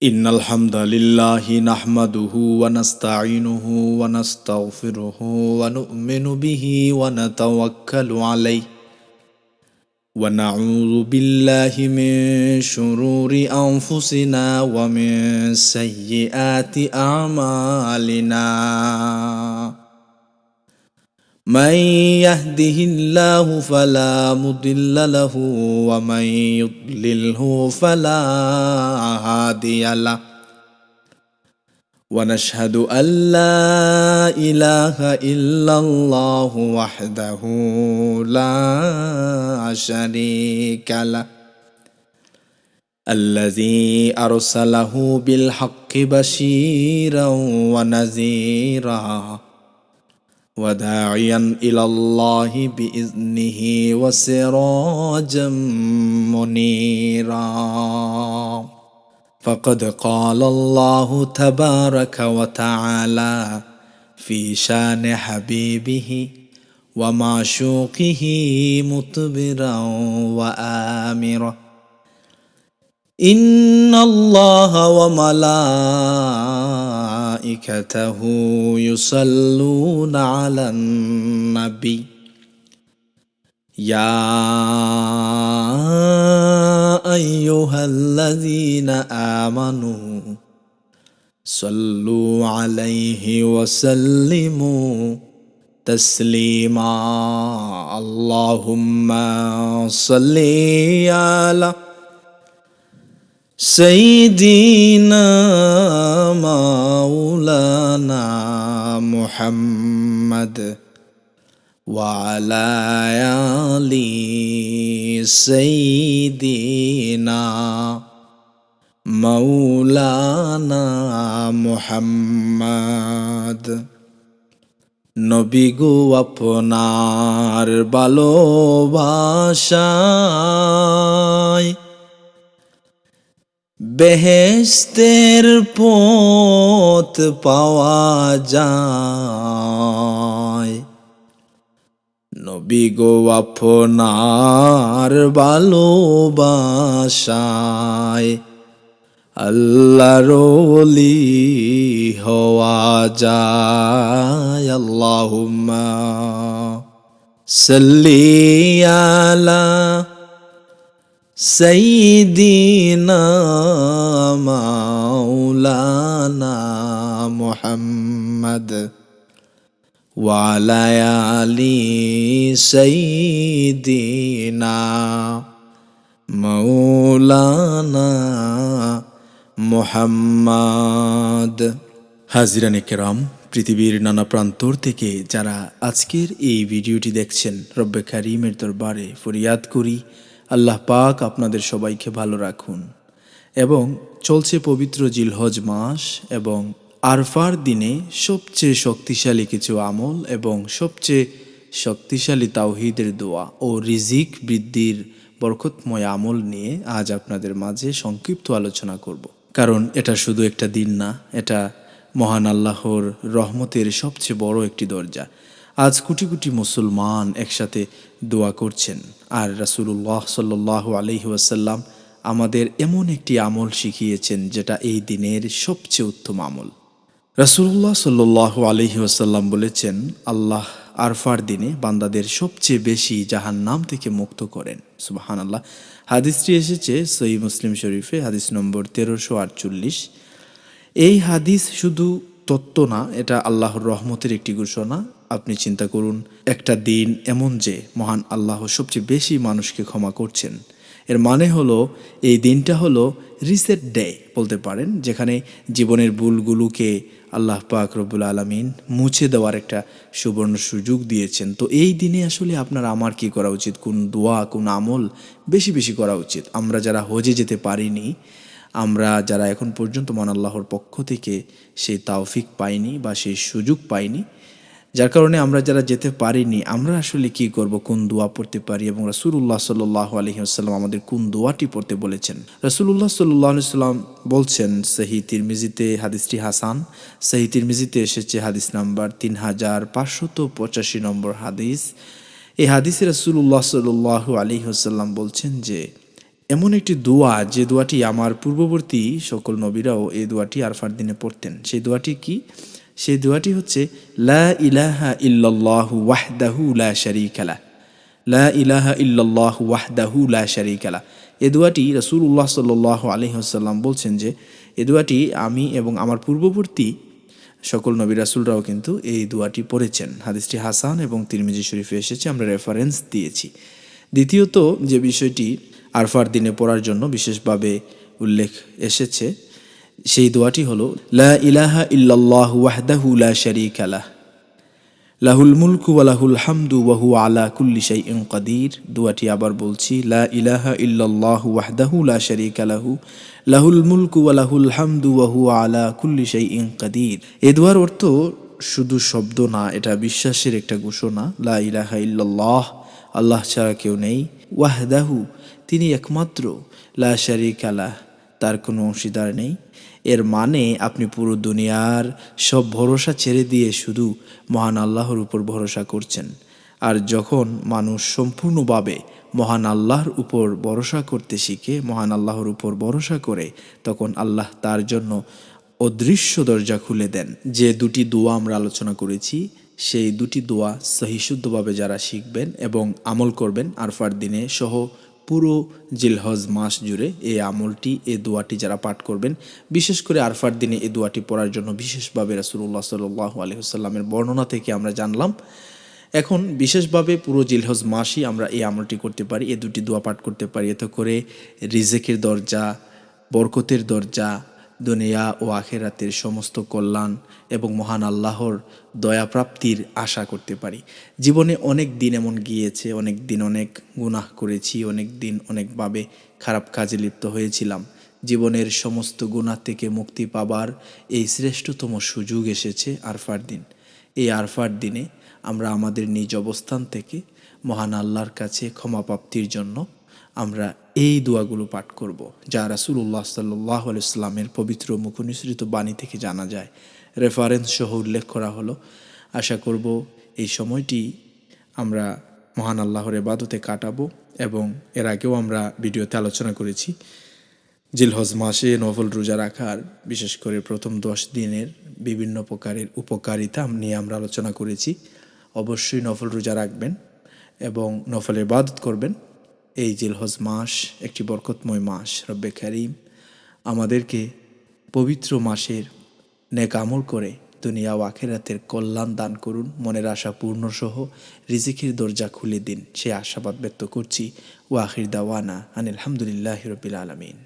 ইন্নাল হামদালিল্লাহি নাহমাদুহু ওয়া নাস্তাঈনুহু ওয়া নাস্তাগফিরুহু ওয়া নু'মিনু বিহি ওয়া নাতাওয়াক্কালু আলাইহি ওয়া নাউযু বিল্লাহি মিন শুরুরি আনফুসিনা ওয়া মিন সাইয়্যিআতি আমালিনা। من يهده الله فلا مضل له ومن يضلله فلا هادي له ونشهد أن لا إله إلا الله وحده لا شريك له الذي أرسله بالحق بشيرا ونذيرا وداعيا إلى الله بإذنه وسراجا منيرا فقد قال الله تبارك وتعالى في شان حبيبه ومعشوقه مطبرا وآمرا إن الله وملائكته يصلون على النبي يا أيها الذين آمنوا صلوا عليه وسلموا تسليما اللهم صل على سيدنا مولانا محمد وعلى آل سيدنا مولانا محمد নবী গো আপনার ভালোবাসায় বেহেশতের পথ পাওয়া যায়। নবী গো আপনার ভালোবাসায় আল্লাহর ওলি হওয়া যায়। আল্লাহুম্মা সাল্লি আলা سيدنا مولانا محمد وعلى آل سيدنا مولانا محمد। হাজিরানে কেরাম, পৃথিবীর নানা প্রান্তর থেকে যারা আজকের এই ভিডিওটি দেখছেন, রব্বে কারীমের দরবারে ফরিয়াদ করি আল্লাহ পাক আপনাদের সবাইকে ভালো রাখুন। এবং চলছে পবিত্র জিলহজ মাস এবং আরফার দিনে সবচেয়ে শক্তিশালী কিছু আমল এবং সবচেয়ে শক্তিশালী তাওহীদের দোয়া ও রিজিক বৃদ্ধির বরকতময় আমল নিয়ে আজ আপনাদের মাঝে সংক্ষিপ্ত আলোচনা করব। কারণ এটা শুধু একটা দিন না, এটা মহান আল্লাহর রহমতের সবচেয়ে বড় একটি দরজা। আজ কোটি কোটি মুসলমান একসাথে দোয়া করছেন, আর রাসূলুল্লাহ সাল্লাল্লাহু আলাইহি ওয়াসাল্লাম আমাদের এমন একটি আমল শিখিয়েছেন যেটা এই দিনের সবচেয়ে উত্তম আমল। রাসূলুল্লাহ সাল্লাল্লাহু আলাইহি ওয়াসাল্লাম বলেছেন, আল্লাহ আরফার দিনে বান্দাদের সবচেয়ে বেশি জাহান্নাম থেকে মুক্ত করেন। সুবহানাল্লাহ। হাদিসটি এসেছে সহিহ মুসলিম শরীফে, হাদিস নম্বর 1348। এই হাদিস শুধু তত্ত্ব না, এটা আল্লাহর রহমতের একটি ঘোষণা। আপনি চিন্তা করুন, একটা দিন এমন যে মহান আল্লাহ সবচেয়ে বেশি মানুষকে ক্ষমা করছেন। এর মানে হলো এই দিনটা হলো রিসেট ডে বলতে পারেন, যেখানে জীবনের ভুলগুলোকে আল্লাহ পাক রব্বুল আলামিন মুছে দেওয়ার একটা সুবর্ণ সুযোগ দিয়েছেন। তো এই দিনে আসলে আপনার আমার কি করা উচিত, কোন দোয়া কোন আমল বেশি বেশি করা উচিত? আমরা যারা হজে যেতে পারিনি, আমরা যারা এখন পর্যন্ত মহান আল্লাহর পক্ষ থেকে সেই তাওফিক পাইনি বা সেই সুযোগ পাইনি, যার কারণে আমরা যারা যেতে পারিনি, আমরা আসলে কি করব, কোন দোয়া পড়তে পারি এবং রাসূলুল্লাহ সাল্লাল্লাহু আলাইহি ওয়াসাল্লাম আমাদের কোন দোয়াটি পড়তে বলেছেন? রাসূলুল্লাহ সাল্লাল্লাহু আলাইহি ওয়াসাল্লাম বলছেন, সহিহ তিরমিজিতে হাদিসটি হাসান, সহিহ তিরমিজিতে এসেছে হাদিস নাম্বার 3585 নম্বর হাদিস। এই হাদিসে রাসূলুল্লাহ সাল্লাল্লাহু আলাইহি ওয়াসাল্লাম বলছেন যে এমন একটি দোয়া যে দোয়াটি আমার পূর্ববর্তী সকল নবীরাও এই দোয়াটি আরফার দিনে পড়তেন। সেই দোয়াটি কি? সেই দোয়াটি হচ্ছে লা ইলাহা ইল্লাল্লাহু ওয়াহদাহু লা শারীকা লাহ, লা ইলাহা ইল্লাল্লাহু ওয়াহদাহু লা শারীকা লাহ। এই দোয়াটি রাসূলুল্লাহ সাল্লাল্লাহু আলাইহি ওয়াসাল্লাম বলছেন যে এই দোয়াটি আমি এবং আমার পূর্ববর্তী সকল নবী রাসূলরাও কিন্তু এই দোয়াটি পড়েছেন। হাদিসটি হাসান এবং তিরমিজি শরীফে এসেছে, আমরা রেফারেন্স দিয়েছি। দ্বিতীয়ত যে বিষয়টি আরফার দিনে পড়ার জন্য বিশেষভাবে উল্লেখ এসেছে সেই দোয়াটি হলো লা ইলাহা ইল্লাল্লাহু ওয়াহদাহু লা শারীকা লাহ, লাহুল মুলকু ওয়া লাহুল হামদু ওয়া হুয়া আলা কুল্লি শাইইন কাদির। দোয়াটি আবার বলছি, লা ইলাহা ইল্লাল্লাহু ওয়াহদাহু লা শারীকা লাহু, লাহুল মুলকু ওয়া লাহুল হামদু ওয়া হুয়া আলা কুল্লি শাইইন কাদির। এই দোয়ার অর্থ শুধু শব্দ না, এটা বিশ্বাসের একটা ঘোষণা। লা ইলাহা ইল্লাল্লাহ, আল্লাহ ছাড়া কেউ নেই, ওয়াহদাহু, তিনি একমাত্র, লা শারীকা লাহ, তার কোনো অংশীদার নেই। এর মানে আপনি পুরো দুনিয়ার সব ভরসা ছেড়ে দিয়ে শুধু মহান আল্লাহর উপর ভরসা করছেন। আর যখন মানুষ সম্পূর্ণভাবে মহান আল্লাহর উপর ভরসা করতে শিখে, মহান আল্লাহর উপর ভরসা করে, তখন আল্লাহ তার জন্য অদৃশ্য দরজা খুলে দেন। যে দুটি দোয়া আমরা আলোচনা করেছি, সেই দুটি দোয়া সহিশুদ্ধভাবে যারা শিখবেন এবং আমল করবেন আরফার দিনে সহ পুরো জিলহজ মাস জুড়ে এই আমলটি, এই দোয়াটি যারা পাঠ করবেন, বিশেষ করে আরফার দিনে এই দোয়াটি পড়ার জন্য বিশেষভাবে রাসূলুল্লাহ সাল্লাল্লাহু আলাইহি ওয়াসাল্লামের বর্ণনা থেকে আমরা জানলাম। এখন বিশেষভাবে পুরো জিলহজ মাসই আমরা এই আমলটি করতে পারি, এই দুটি দোয়া পাঠ করতে পারি। এতে করে রিজেকের দরজা, বরকতের দরজা, দুনিয়া ও আখেরাতের সমস্ত কল্যাণ এবং মহান আল্লাহর দয়াপ্রাপ্তির আশা করতে পারি। জীবনে অনেক দিন এমন গিয়েছে, অনেক দিন অনেক গুনাহ করেছি, অনেক দিন অনেকভাবে খারাপ কাজে লিপ্ত হয়েছিলাম। জীবনের সমস্ত গুনাহ থেকে মুক্তি পাবার এই শ্রেষ্ঠতম সুযোগ এসেছে আরফার দিন। এই আরফার দিনে আমরা আমাদের নিজ অবস্থান থেকে মহান আল্লাহর কাছে ক্ষমা প্রাপ্তির জন্য আমরা এই দোয়াগুলো পাঠ করব, যা রাসূলুল্লাহ সাল্লাল্লাহু আলাইহি ওয়াসাল্লামের পবিত্র মুখনিসৃত বাণী থেকে জানা যায়, রেফারেন্স সহ উল্লেখ করা হলো। আশা করব এই সময়টি আমরা মহান আল্লাহর ইবাদতে কাটাবো। এবং এর আগেও আমরা ভিডিওতে আলোচনা করেছি জিলহজ মাসে নফল রোজা রাখার, বিশেষ করে প্রথম 10 দিনের বিভিন্ন প্রকারের উপকারিতা নিয়ে আমরা আলোচনা করেছি। অবশ্যই নফল রোজা রাখবেন এবং নফল ইবাদত করবেন। এই জিলহজ মাস একটি বরকতময় মাস। রব্বে কারীম আমাদেরকে পবিত্র মাসের নেক আমল করে দুনিয়া ও আখিরাতের কল্যাণ দান করুন, মনের আশা পূর্ণ সহ রিজিকের দরজা খুলে দিন, সে আশাবাদ ব্যক্ত করছি। ওয়া আখির দাওয়ানা আনিল হামদুলিল্লাহি রাব্বিল আলামিন।